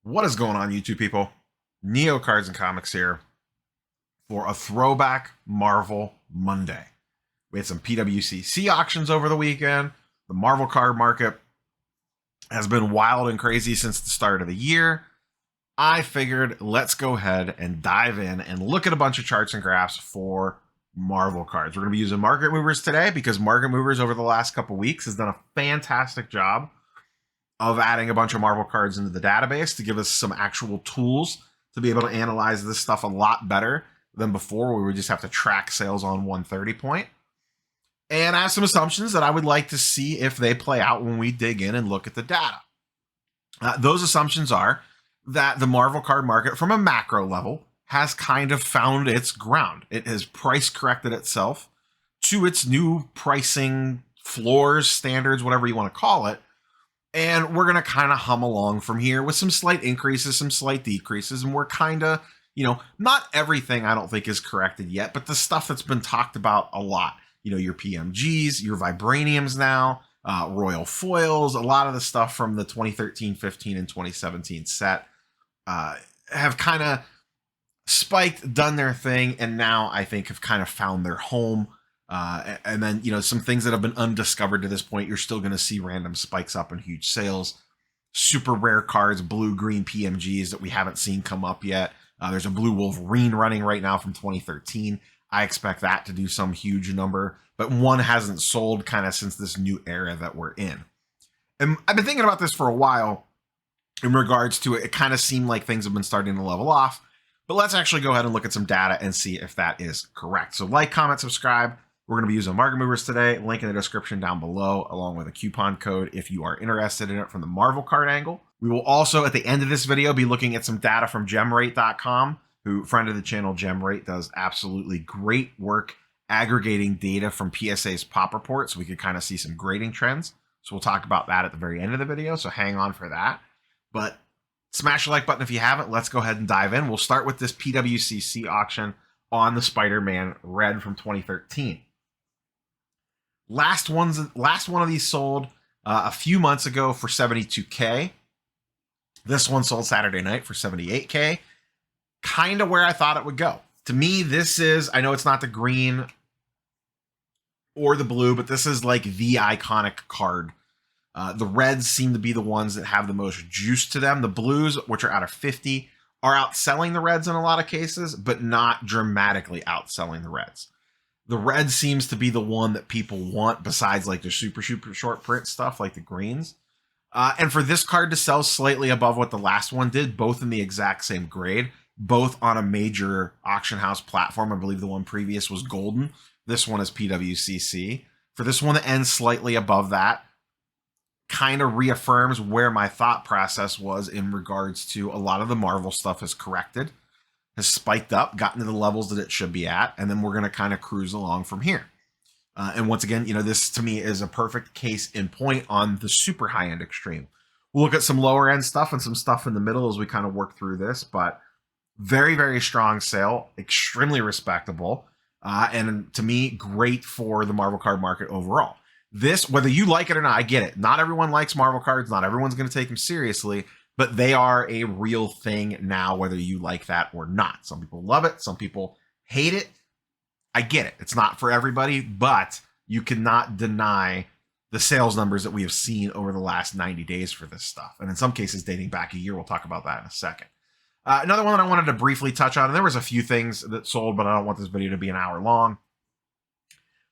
What is going on, YouTube people? Neo Cards and Comics here for a throwback Marvel Monday. We had some PWCC auctions over the weekend. The Marvel card market has been wild and crazy since the start of the year. I figured let's go ahead and dive in and look at a bunch of charts and graphs for Marvel cards. We're going to be using Market Movers today because Market Movers over the last couple weeks has done a fantastic job of adding a bunch of Marvel cards into the database to give us some actual tools to be able to analyze this stuff a lot better than before, where we would just have to track sales on 130 point. And I have some assumptions that I would like to see if they play out when we dig in and look at the data. Those assumptions are that the Marvel card market from a macro level has kind of found its ground. It has price corrected itself to its new pricing floors, standards, whatever you want to call it. And we're going to kind of hum along from here with some slight increases, some slight decreases. And we're kind of, not everything I don't think is corrected yet, but the stuff that's been talked about a lot, your PMGs, your Vibraniums now, Royal Foils, a lot of the stuff from the 2013, 15, and 2017 set have kind of spiked, done their thing, and now I think have kind of found their home. And then, some things that have been undiscovered to this point, you're still going to see random spikes up and huge sales. Super rare cards, blue-green PMGs that we haven't seen come up yet. There's a blue Wolverine running right now from 2013. I expect that to do some huge number, but one hasn't sold kind of since this new era that we're in. And I've been thinking about this for a while in regards to it. It kind of seemed like things have been starting to level off, but let's actually go ahead and look at some data and see if that is correct. So like, comment, subscribe. We're going to be using Market Movers today. Link in the description down below, along with a coupon code if you are interested in it from the Marvel card angle. We will also, at the end of this video, be looking at some data from gemrate.com, who, friend of the channel, Gemrate, does absolutely great work aggregating data from PSA's pop report, so we can kind of see some grading trends. So we'll talk about that at the very end of the video, so hang on for that. But smash the like button if you haven't. Let's go ahead and dive in. We'll start with this PWCC auction on the Spider-Man Red from 2013. Last one of these sold a few months ago for $72K. This one sold Saturday night for $78K. Kind of where I thought it would go. To me, this is, I know it's not the green or the blue, but this is like the iconic card. The reds seem to be the ones that have the most juice to them. The blues, which are out of 50, are outselling the reds in a lot of cases, but not dramatically outselling the reds. The red seems to be the one that people want, besides like the super short print stuff like the greens. And for this card to sell slightly above what the last one did, both in the exact same grade, both on a major auction house platform. I believe the one previous was golden. This one is PWCC. For this one to end slightly above that, kind of reaffirms where my thought process was in regards to a lot of the Marvel stuff has corrected, has spiked up, gotten to the levels that it should be at, and then we're going to kind of cruise along from here. And once again, this to me is a perfect case in point on the super high-end extreme. We'll look at some lower-end stuff and some stuff in the middle as we kind of work through this, but very, very strong sale, extremely respectable, and to me, great for the Marvel card market overall. This, whether you like it or not, I get it. Not everyone likes Marvel cards. Not everyone's going to take them seriously, but they are a real thing now, whether you like that or not. Some people love it. Some people hate it. I get it. It's not for everybody, but you cannot deny the sales numbers that we have seen over the last 90 days for this stuff. And in some cases, dating back a year. We'll talk about that in a second. Another one that I wanted to briefly touch on, and there was a few things that sold, but I don't want this video to be an hour long.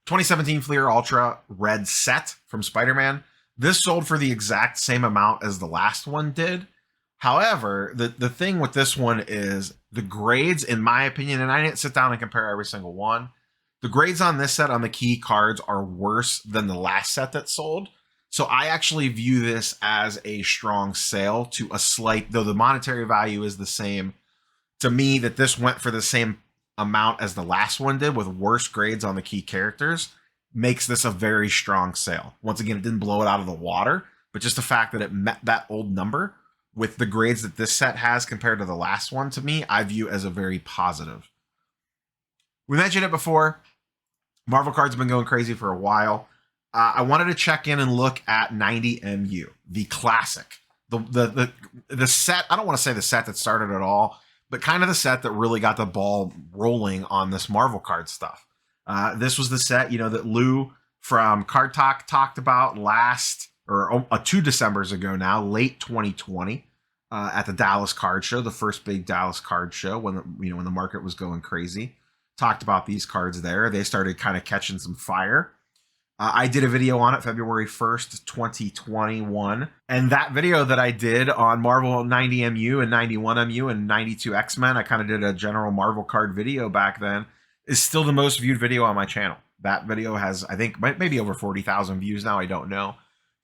2017 Fleer Ultra Red Set from Spider-Man. This sold for the exact same amount as the last one did. However, the thing with this one is the grades, in my opinion, and I didn't sit down and compare every single one, the grades on this set on the key cards are worse than the last set that sold. So I actually view this as a strong sale to a slight, though the monetary value is the same, to me that this went for the same amount as the last one did with worse grades on the key characters makes this a very strong sale. Once again, it didn't blow it out of the water, but just the fact that it met that old number with the grades that this set has compared to the last one, to me, I view as a very positive. We mentioned it before. Marvel cards have been going crazy for a while. I wanted to check in and look at 90MU, the classic. the set, I don't want to say the set that started it all, but kind of the set that really got the ball rolling on this Marvel card stuff. This was the set, that Lou from Card Talk talked about last, or 2 Decembers ago now, late 2020, at the Dallas Card Show, the first big Dallas Card Show when when the market was going crazy. Talked about these cards there. They started kind of catching some fire. I did a video on it February 1st, 2021. And that video that I did on Marvel 90MU and 91MU and 92 X-Men, I kind of did a general Marvel card video back then, is still the most viewed video on my channel. That video has, I think, maybe over 40,000 views now. I don't know.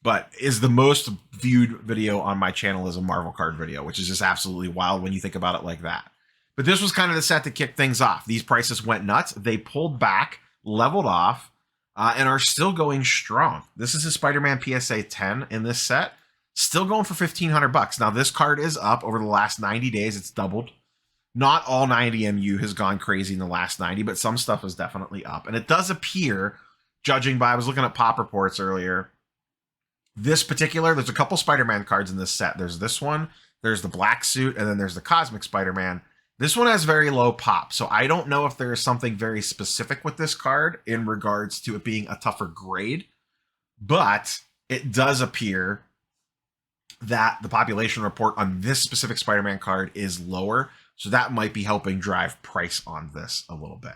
But is the most viewed video on my channel as a Marvel card video, which is just absolutely wild when you think about it like that. But this was kind of the set to kick things off. These prices went nuts. They pulled back, leveled off, and are still going strong. This is a Spider-Man PSA 10 in this set. Still going for $1,500. Now, this card is up over the last 90 days. It's doubled. Not all 90MU has gone crazy in the last 90, but some stuff is definitely up. And it does appear, judging by, I was looking at pop reports earlier, this particular, there's a couple Spider-Man cards in this set. There's this one, there's the black suit, and then there's the Cosmic Spider-Man. This one has very low pop, so I don't know if there is something very specific with this card in regards to it being a tougher grade, but it does appear that the population report on this specific Spider-Man card is lower, so that might be helping drive price on this a little bit.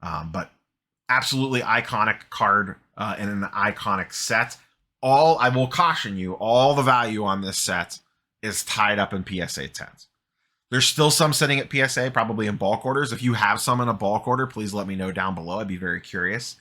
But absolutely iconic card and an iconic set. I will caution you, all the value on this set is tied up in PSA 10s. There's still some sitting at PSA, probably in bulk orders. If you have some in a bulk order, please let me know down below. I'd be very curious.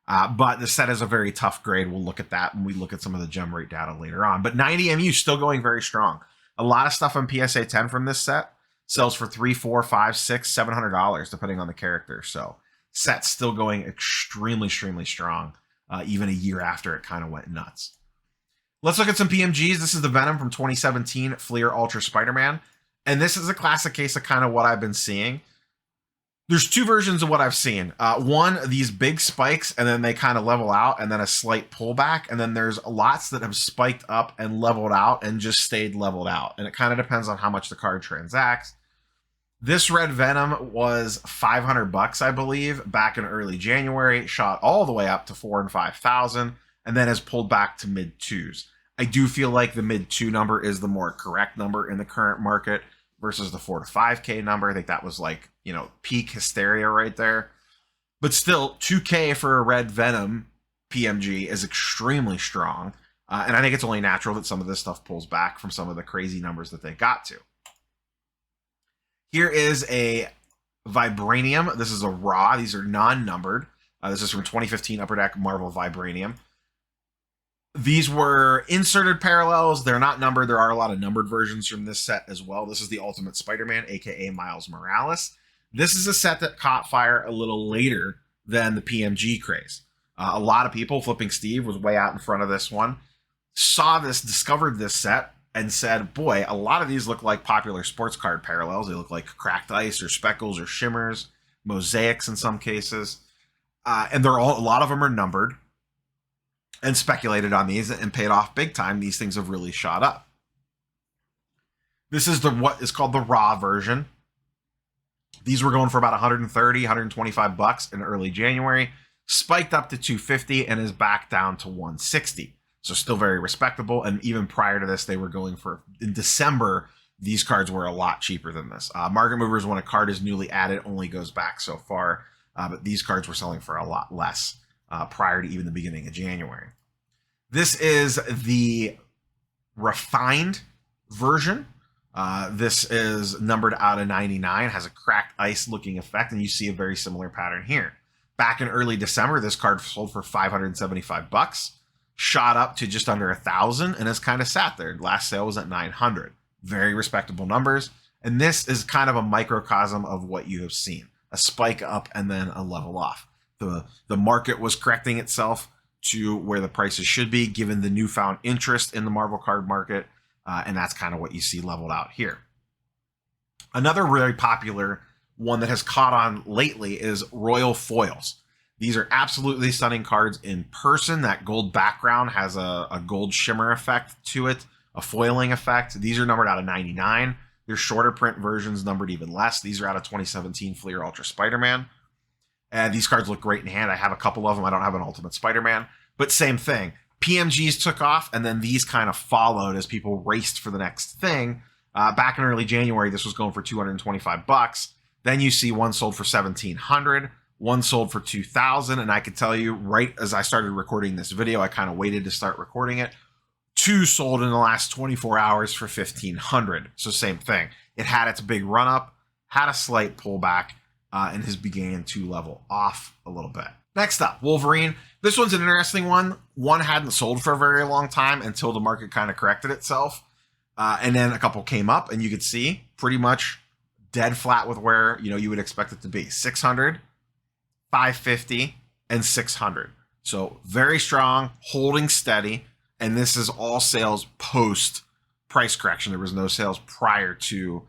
But the set is a very tough grade. We'll look at that when we look at some of the gem rate data later on. But 90MU still going very strong. A lot of stuff on PSA 10 from this set sells for $300, $400, $500, $600, $700, depending on the character. So set's still going extremely, extremely strong, even a year after it kind of went nuts. Let's look at some PMGs. This is the Venom from 2017 Fleer Ultra Spider-Man. And this is a classic case of kind of what I've been seeing. There's 2 versions of what I've seen. One, these big spikes, and then they kind of level out, and then a slight pullback. And then there's lots that have spiked up and leveled out and just stayed leveled out. And it kind of depends on how much the card transacts. This red Venom was $500, I believe, back in early January. Shot all the way up to 4,000 and 5,000, and then has pulled back to mid 2s. I do feel like the mid 2 number is the more correct number in the current market versus the 4 to 5K number. I think that was like, peak hysteria right there. But still, 2K for a red Venom PMG is extremely strong. And I think it's only natural that some of this stuff pulls back from some of the crazy numbers that they got to. Here is a Vibranium. This is a raw. These are non-numbered. This is from 2015 Upper Deck Marvel Vibranium. These were inserted parallels. They're not numbered. There are a lot of numbered versions from this set as well. This is the Ultimate Spider-Man, aka Miles Morales. This is a set that caught fire a little later than the PMG craze. A lot of people, Flipping Steve was way out in front of this one, saw this, discovered this set, and said, boy, a lot of these look like popular sports card parallels. They look like cracked ice or speckles or shimmers, mosaics in some cases. And a lot of them are numbered, and speculated on these and paid off big time. These things have really shot up. This is what is called the raw version. These were going for about $130, $125 in early January, spiked up to $250 and is back down to $160. So still very respectable. And even prior to this, they were going for, in December, these cards were a lot cheaper than this. Market Movers, when a card is newly added, only goes back so far. But these cards were selling for a lot less prior to even the beginning of January. This is the refined version. This is numbered out of 99, has a cracked ice looking effect, and you see a very similar pattern here. Back in early December, this card sold for $575, shot up to just under 1,000, and has kind of sat there. Last sale was at 900. Very respectable numbers. And this is kind of a microcosm of what you have seen. A spike up and then a level off. The market was correcting itself to where the prices should be, given the newfound interest in the Marvel card market. And that's kind of what you see leveled out here. Another really popular one that has caught on lately is Royal Foils. These are absolutely stunning cards in person. That gold background has a gold shimmer effect to it a foiling effect. These are numbered out of 99. There's shorter print versions numbered even less. These are out of 2017 Fleer Ultra Spider-Man. And these cards look great in hand. I have a couple of them. I don't have an Ultimate Spider-Man. But same thing. PMGs took off, and then these kind of followed as people raced for the next thing. Back in early January, this was going for $225. Then you see one sold for $1,700, one sold for $2,000, and I could tell you right as I started recording this video, I kind of waited to start recording it. Two sold in the last 24 hours for $1,500. So same thing. It had its big run up, had a slight pullback, and has began to level off a little bit. Next up, Wolverine. This one's an interesting one. One hadn't sold for a very long time until the market kind of corrected itself. And then a couple came up, and you could see pretty much dead flat with where you would expect it to be. 600, 550, and 600. So very strong, holding steady. And this is all sales post price correction. There was no sales prior to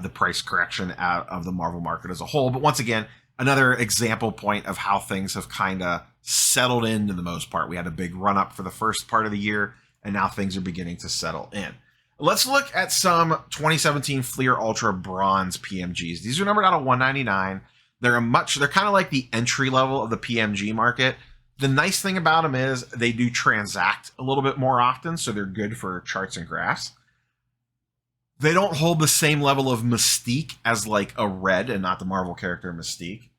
the price correction out of the Marvel market as a whole. But once again, another example point of how things have kind of settled in to the most part. We had a big run up for the first part of the year, and now things are beginning to settle in. Let's look at some 2017 Fleer Ultra Bronze PMGs. These are numbered out of 199. They're kind of like the entry level of the PMG market. The nice thing about them is they do transact a little bit more often, so they're good for charts and graphs. They don't hold the same level of mystique as like a red, and not the Marvel character Mystique,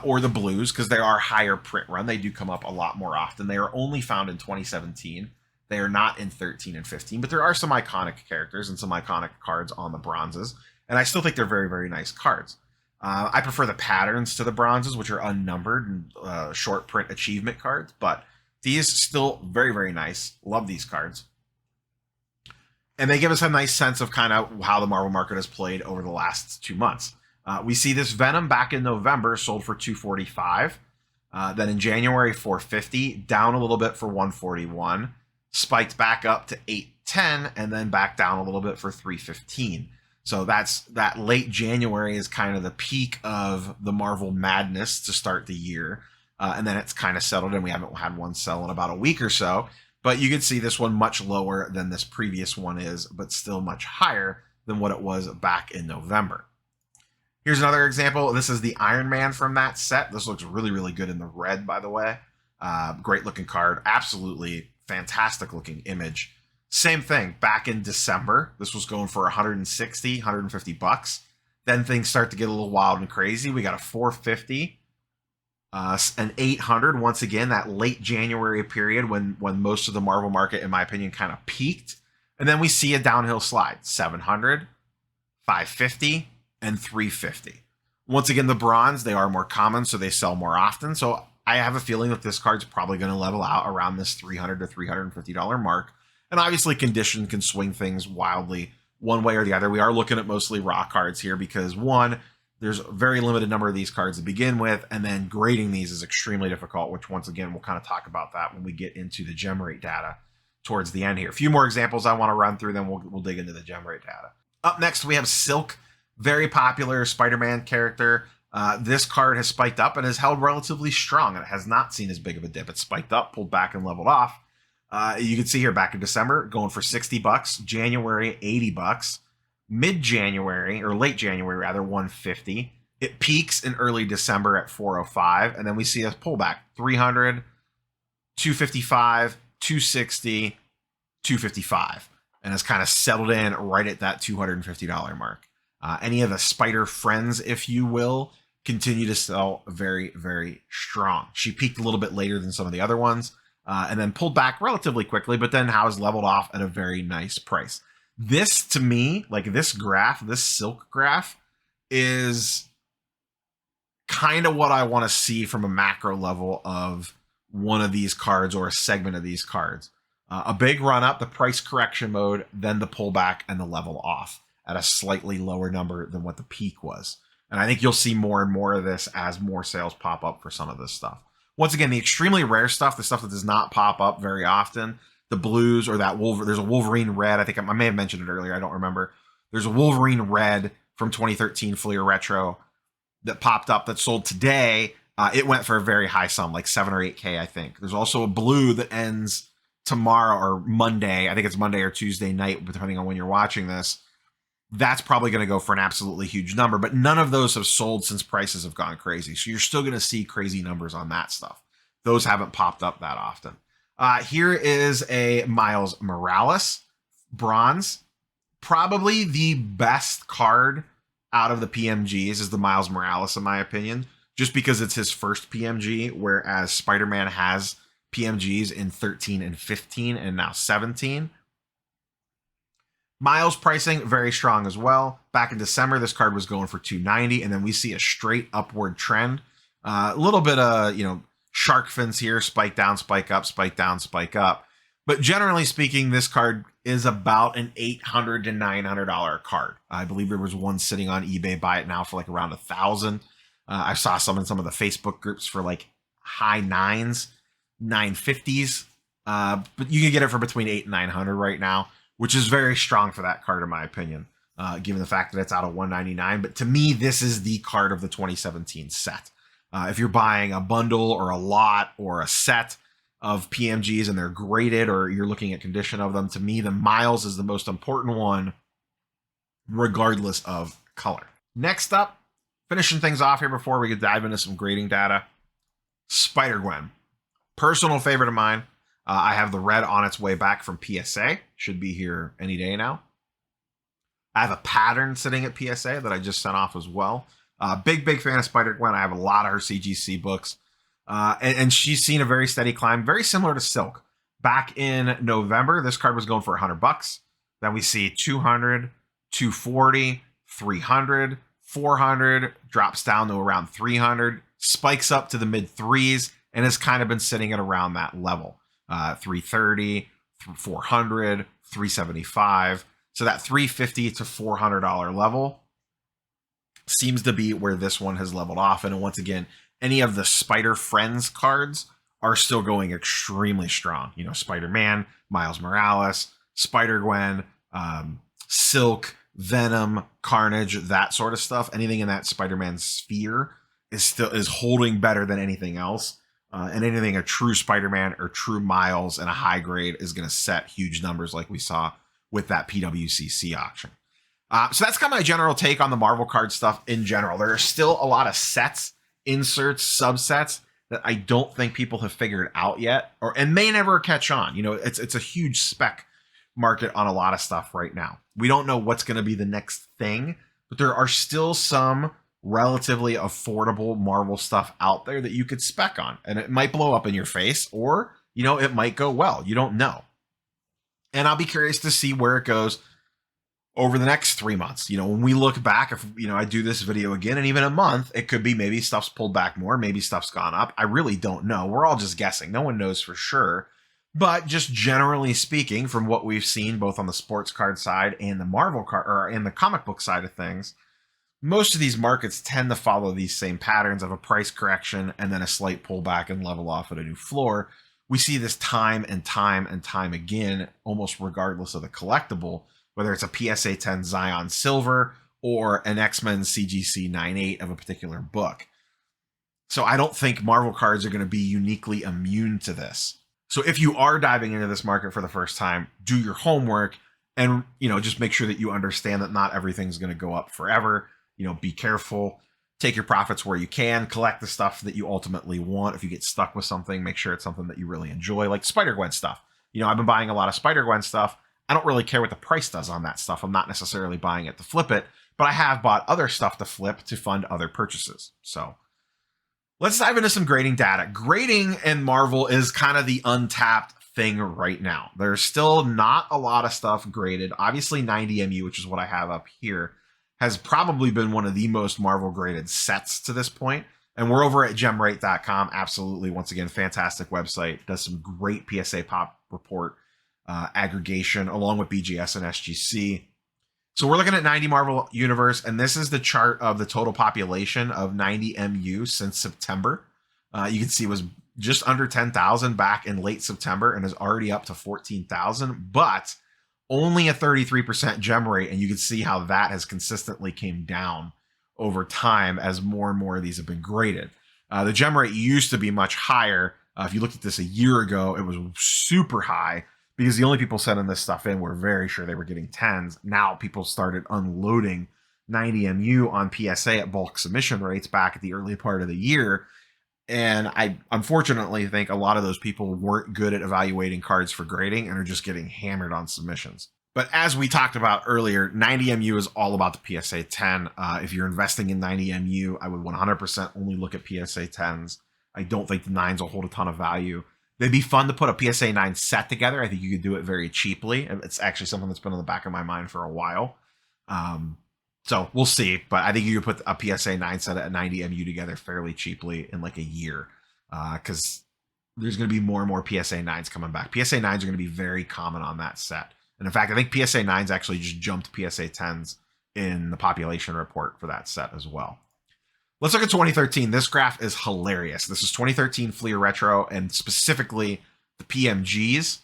or the blues, because they are higher print run. They do come up a lot more often. They are only found in 2017. They are not in 13 and 15, but there are some iconic characters and some iconic cards on the bronzes, and I still think they're very, very nice cards. I prefer the patterns to the bronzes, which are unnumbered and short print achievement cards, but these still very, very nice. Love these cards. And they give us a nice sense of kind of how the Marvel market has played over the last 2 months. We see this Venom back in November sold for $245. Then in January, $450, down a little bit for $141, spiked back up to $810, and then back down a little bit for $315. So that late January is kind of the peak of the Marvel madness to start the year. And then it's kind of settled in. We haven't had one sell in about a week or so. But you can see this one much lower than this previous one is, but still much higher than what it was back in November. Here's another example. This is the Iron Man from that set. This looks really, really good in the red, by the way. Great looking card. Absolutely fantastic looking image. Same thing back in December. This was going for $160, $150. Then things start to get a little wild and crazy. We got a $450, an $800. Once again, that late January period when most of the Marvel market, in my opinion, kind of peaked. And then we see a downhill slide. $700, $550, and $350. Once again, the bronze, they are more common, so they sell more often. So I have a feeling that this card's probably going to level out around this $300 to $350 mark. And obviously, condition can swing things wildly one way or the other. We are looking at mostly raw cards here because, one, there's a very limited number of these cards to begin with, and then grading these is extremely difficult, which, once again, we'll kind of talk about that when we get into the gem rate data towards the end here. A few more examples I want to run through, then we'll dig into the gem rate data. Up next, we have Silk, very popular Spider-Man character. This card has spiked up and has held relatively strong. It has not seen as big of a dip. It spiked up, pulled back, and leveled off. You can see here back in December, going for $60, January, $80, mid-January, or late January rather, $150. It peaks in early December at $405, and then we see a pullback, $300, $255, $260, $255, and has kind of settled in right at that $250 mark. Any of the Spider friends, if you will, continue to sell very, very strong. She peaked a little bit later than some of the other ones, and then pulled back relatively quickly, but then has leveled off at a very nice price. This, to me, like this graph, this Silk graph, is kind of what I want to see from a macro level of one of these cards or a segment of these cards. A big run up, the price correction mode, then the pullback and the level off at a slightly lower number than what the peak was. And I think you'll see more and more of this as more sales pop up for some of this stuff. Once again, the extremely rare stuff, the stuff that does not pop up very often, the blues or that there's a Wolverine red. I think I may have mentioned it earlier. I don't remember. There's a Wolverine red from 2013 Fleer Retro that popped up that sold today. It went for a very high sum, like 7 or 8K, I think. There's also a blue that ends tomorrow or Monday, I think it's Monday or Tuesday night, depending on when you're watching this, that's probably going to go for an absolutely huge number. But none of those have sold since prices have gone crazy. So you're still going to see crazy numbers on that stuff. Those haven't popped up that often. Here is a Miles Morales bronze. Probably the best card out of the PMGs is the Miles Morales, in my opinion, just because it's his first PMG, whereas Spider-Man has PMGs in 13 and 15 and now 17. Miles pricing very strong as well. Back in December, this card was going for $290, and then we see a straight upward trend. A little bit of, shark fins here, spike down, spike up, spike down, spike up. But generally speaking, this card is about an $800 to $900 card. I believe there was one sitting on eBay, buy it now for like around $1,000. I saw some in some of the Facebook groups for like high nines, 950s. But you can get it for between $800 and $900 right now, which is very strong for that card, in my opinion, given the fact that it's out of $199. But to me, this is the card of the 2017 set. If you're buying a bundle or a lot or a set of PMGs and they're graded, or you're looking at condition of them, to me, the Miles is the most important one, regardless of color. Next up, finishing things off here before we dive into some grading data, Spider-Gwen. Personal favorite of mine. I have the red on its way back from PSA. Should be here any day now. I have a pattern sitting at PSA that I just sent off as well. Big fan of Spider-Gwen. I have a lot of her CGC books. And she's seen a very steady climb, very similar to Silk. Back in November, this card was going for $100. Then we see 200, 240, 300, 400, drops down to around 300, spikes up to the mid threes, and has kind of been sitting at around that level. 330, 400, 375. So that $350 to $400 level seems to be where this one has leveled off. And once again, any of the Spider Friends cards are still going extremely strong. Spider-Man, Miles Morales, Spider-Gwen, Silk, Venom, Carnage, that sort of stuff. Anything in that Spider-Man sphere is holding better than anything else. And anything a true Spider-Man or true Miles and a high grade is going to set huge numbers like we saw with that PWCC auction. So that's kind of my general take on the Marvel card stuff in general. There are still a lot of sets, inserts, subsets that I don't think people have figured out yet, and may never catch on. It's a huge spec market on a lot of stuff right now. We don't know what's going to be the next thing, but there are still some relatively affordable Marvel stuff out there that you could spec on, and it might blow up in your face, or it might go well. You don't know. And I'll be curious to see where it goes over the next 3 months. When we look back, if I do this video again in even a month, it could be maybe stuff's pulled back more, maybe stuff's gone up. I really don't know. We're all just guessing. No one knows for sure. But just generally speaking, from what we've seen both on the sports card side and the Marvel card, or in the comic book side of things, most of these markets tend to follow these same patterns of a price correction and then a slight pullback and level off at a new floor. We see this time and time and time again, almost regardless of the collectible, whether it's a PSA 10 Zion Silver or an X-Men CGC 9.8 of a particular book. So I don't think Marvel cards are going to be uniquely immune to this. So if you are diving into this market for the first time, do your homework and, just make sure that you understand that not everything's going to go up forever. Be careful, take your profits where you can, collect the stuff that you ultimately want. If you get stuck with something, make sure it's something that you really enjoy, like Spider-Gwen stuff. I've been buying a lot of Spider-Gwen stuff. I don't really care what the price does on that stuff. I'm not necessarily buying it to flip it, but I have bought other stuff to flip to fund other purchases. So let's dive into some grading data. Grading in Marvel is kind of the untapped thing right now. There's still not a lot of stuff graded. Obviously 90MU, which is what I have up here, has probably been one of the most Marvel graded sets to this point. And we're over at gemrate.com. Absolutely. Once again, fantastic website. Does some great PSA pop report aggregation along with BGS and SGC. So we're looking at 90 Marvel Universe, and this is the chart of the total population of 90 MU since September. You can see it was just under 10,000 back in late September and is already up to 14,000, but only a 33% gem rate, and you can see how that has consistently came down over time as more and more of these have been graded. The gem rate used to be much higher, If you looked at this a year ago, it was super high because the only people sending this stuff in were very sure they were getting 10s. Now people started unloading 90 MU on PSA at bulk submission rates back at the early part of the year. And I unfortunately think a lot of those people weren't good at evaluating cards for grading and are just getting hammered on submissions. But as we talked about earlier, 90 MU is all about the PSA 10. If you're investing in 90 MU, I would 100% only look at PSA 10s. I don't think the 9s will hold a ton of value. They'd be fun to put a PSA 9 set together. I think you could do it very cheaply. It's actually something that's been in the back of my mind for a while. So we'll see. But I think you could put a PSA 9 set at 90 MU together fairly cheaply in like a year. Because there's going to be more and more PSA 9s coming back. PSA 9s are going to be very common on that set. And in fact, I think PSA 9s actually just jumped PSA 10s in the population report for that set as well. Let's look at 2013. This graph is hilarious. This is 2013 Fleer Retro and specifically the PMGs.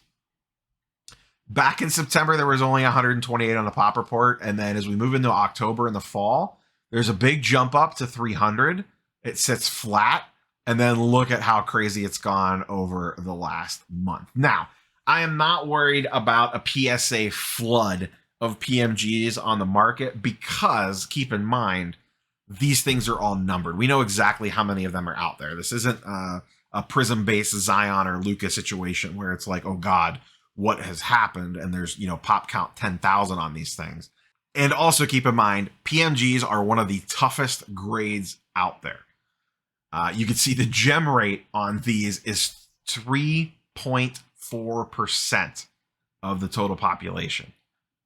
Back in September, there was only 128 on the pop report. And then as we move into October in the fall, there's a big jump up to 300. It sits flat. And then look at how crazy it's gone over the last month. Now, I am not worried about a PSA flood of PMGs on the market because, keep in mind, these things are all numbered. We know exactly how many of them are out there. This isn't a Prism-based Zion or Luka situation where it's like, oh God, what has happened? And there's, pop count 10,000 on these things. And also keep in mind, PMGs are one of the toughest grades out there. You can see the gem rate on these is 3.4% of the total population.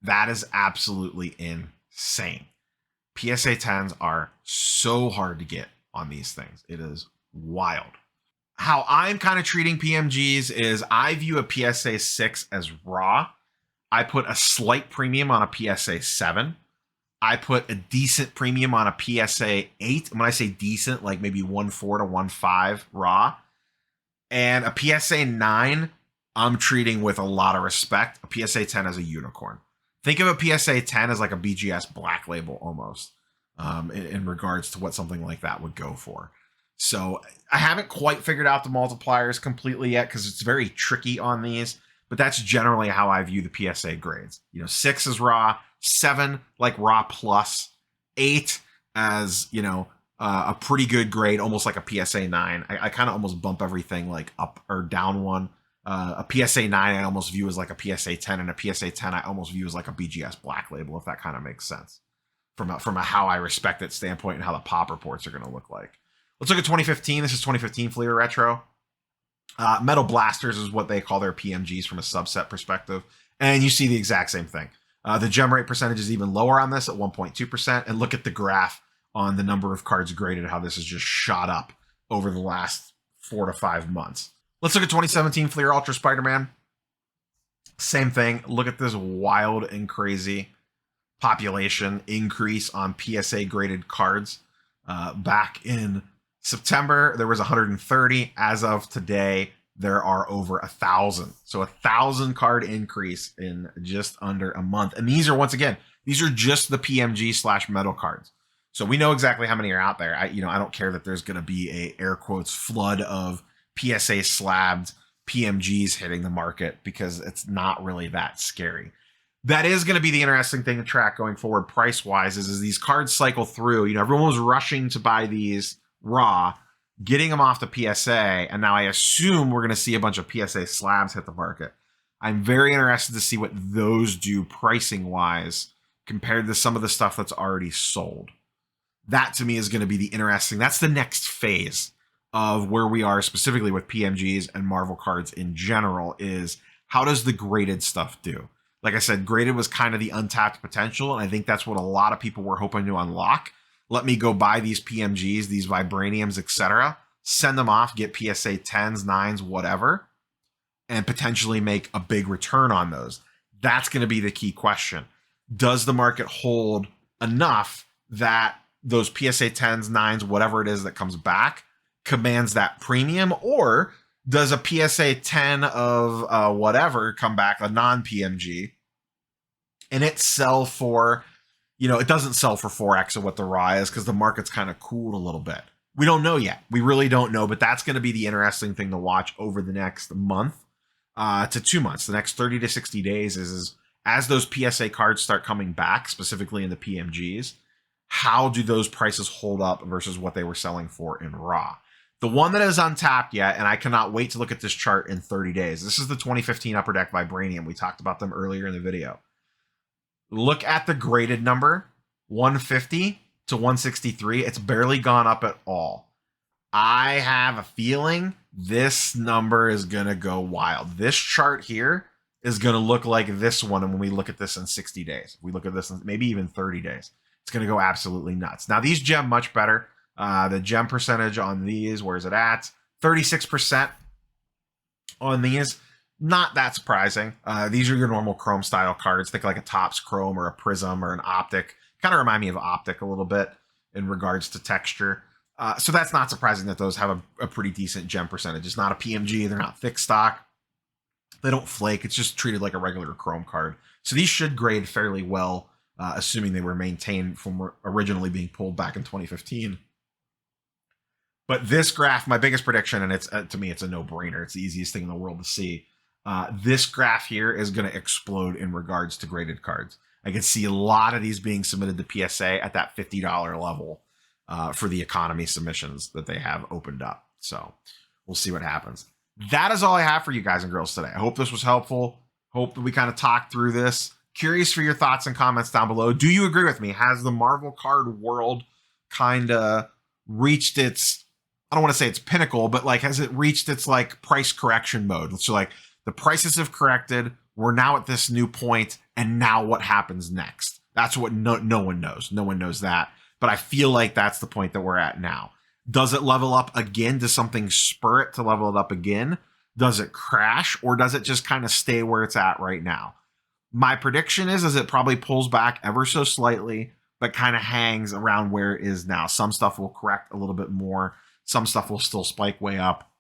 That is absolutely insane. PSA 10s are so hard to get on these things. It is wild. How I'm kind of treating PMGs is I view a PSA 6 as raw. I put a slight premium on a PSA 7. I put a decent premium on a PSA 8. When I say decent, like maybe 1.4 to 1.5 raw. And a PSA 9, I'm treating with a lot of respect. A PSA 10 as a unicorn. Think of a PSA 10 as like a BGS black label almost, in regards to what something like that would go for. So I haven't quite figured out the multipliers completely yet because it's very tricky on these, but that's generally how I view the PSA grades. 6 is raw, 7 like raw plus, 8 as, a pretty good grade, almost like a PSA 9. I kind of almost bump everything like up or down one. A PSA 9 I almost view as like a PSA 10, and a PSA 10 I almost view as like a BGS black label, if that kind of makes sense from a how I respect it standpoint and how the pop reports are going to look like. Let's look at 2015. This is 2015 Fleer Retro. Metal Blasters is what they call their PMGs from a subset perspective. And you see the exact same thing. The gem rate percentage is even lower on this at 1.2%. And look at the graph on the number of cards graded, how this has just shot up over the last 4 to 5 months. Let's look at 2017 Fleer Ultra Spider-Man. Same thing. Look at this wild and crazy population increase on PSA graded cards. Back in September, there was 130. As of today, there are over 1,000. So 1,000 card increase in just under a month. And these are, once again, these are just the PMG / metal cards. So we know exactly how many are out there. I don't care that there's going to be a air quotes flood of PSA slabbed PMGs hitting the market because it's not really that scary. That is going to be the interesting thing to track going forward price wise is these cards cycle through. Everyone was rushing to buy these raw, getting them off the PSA, and now I assume we're going to see a bunch of PSA slabs hit the market. I'm very interested to see what those do pricing wise compared to some of the stuff that's already sold. That to me is going to be the interesting. That's the next phase of where we are specifically with PMGs and Marvel cards in general is how does the graded stuff do? Like I said, graded was kind of the untapped potential, and I think that's what a lot of people were hoping to unlock. Let me go buy these PMGs, these Vibraniums, etc., send them off, get PSA 10s, 9s, whatever, and potentially make a big return on those. That's going to be the key question. Does the market hold enough that those PSA 10s, 9s, whatever it is that comes back, commands that premium, or does a PSA 10 of whatever come back, a non-PMG, and it sell for, it doesn't sell for 4x of what the raw is because the market's kind of cooled a little bit. We don't know yet. We really don't know, but that's going to be the interesting thing to watch over the next month to 2 months. The next 30 to 60 days is as those PSA cards start coming back, specifically in the PMGs, how do those prices hold up versus what they were selling for in Raw? The one that is untapped yet, and I cannot wait to look at this chart in 30 days. This is the 2015 Upper Deck Vibranium. We talked about them earlier in the video. Look at the graded number, 150 to 163. It's barely gone up at all. I have a feeling this number is going to go wild. This chart here is going to look like this one. And when we look at this in 60 days, we look at this in maybe even 30 days, it's going to go absolutely nuts. Now, these gem much better. The gem percentage on these, where's it at? 36% on these. Not that surprising. These are your normal chrome style cards. Think like a Topps Chrome or a Prism or an Optic. Kind of remind me of Optic a little bit in regards to texture. So that's not surprising that those have a pretty decent gem percentage. It's not a PMG. They're not thick stock. They don't flake. It's just treated like a regular chrome card. So these should grade fairly well, assuming they were maintained from originally being pulled back in 2015. But this graph, my biggest prediction, and it's to me, it's a no-brainer. It's the easiest thing in the world to see. This graph here is going to explode in regards to graded cards. I can see a lot of these being submitted to PSA at that $50 level for the economy submissions that they have opened up. So we'll see what happens. That is all I have for you guys and girls today. I hope this was helpful. Hope that we kind of talked through this. Curious for your thoughts and comments down below. Do you agree with me? Has the Marvel card world kind of reached its, I don't want to say its pinnacle, but like, has it reached its like price correction mode? So like the prices have corrected. We're now at this new point, and now what happens next? That's what no one knows. No one knows that. But I feel like that's the point that we're at now. Does it level up again? Does something spur it to level it up again? Does it crash, or does it just kind of stay where it's at right now? My prediction is it probably pulls back ever so slightly, but kind of hangs around where it is now. Some stuff will correct a little bit more. Some stuff will still spike way up.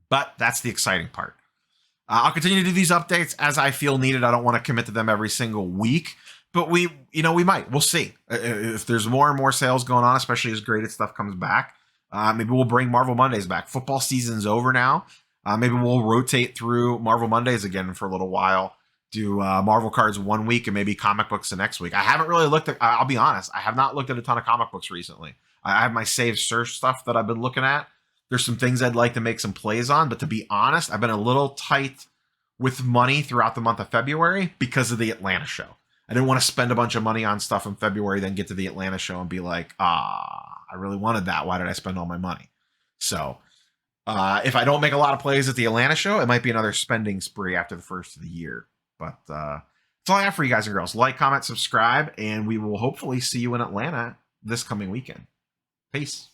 But that's the exciting part. I'll continue to do these updates as I feel needed. I don't want to commit to them every single week, but we might. We'll see. If there's more and more sales going on, especially as graded stuff comes back, maybe we'll bring Marvel Mondays back. Football season's over now. Maybe we'll rotate through Marvel Mondays again for a little while. Do Marvel cards one week and maybe comic books the next week. I haven't really looked at, I'll be honest, I have not looked at a ton of comic books recently. I have my saved search stuff that I've been looking at. There's some things I'd like to make some plays on, but to be honest, I've been a little tight with money throughout the month of February because of the Atlanta show. I didn't want to spend a bunch of money on stuff in February, then get to the Atlanta show and be like, I really wanted that. Why did I spend all my money? So if I don't make a lot of plays at the Atlanta show, it might be another spending spree after the first of the year. But that's all I have for you guys and girls. Like, comment, subscribe, and we will hopefully see you in Atlanta this coming weekend. Peace.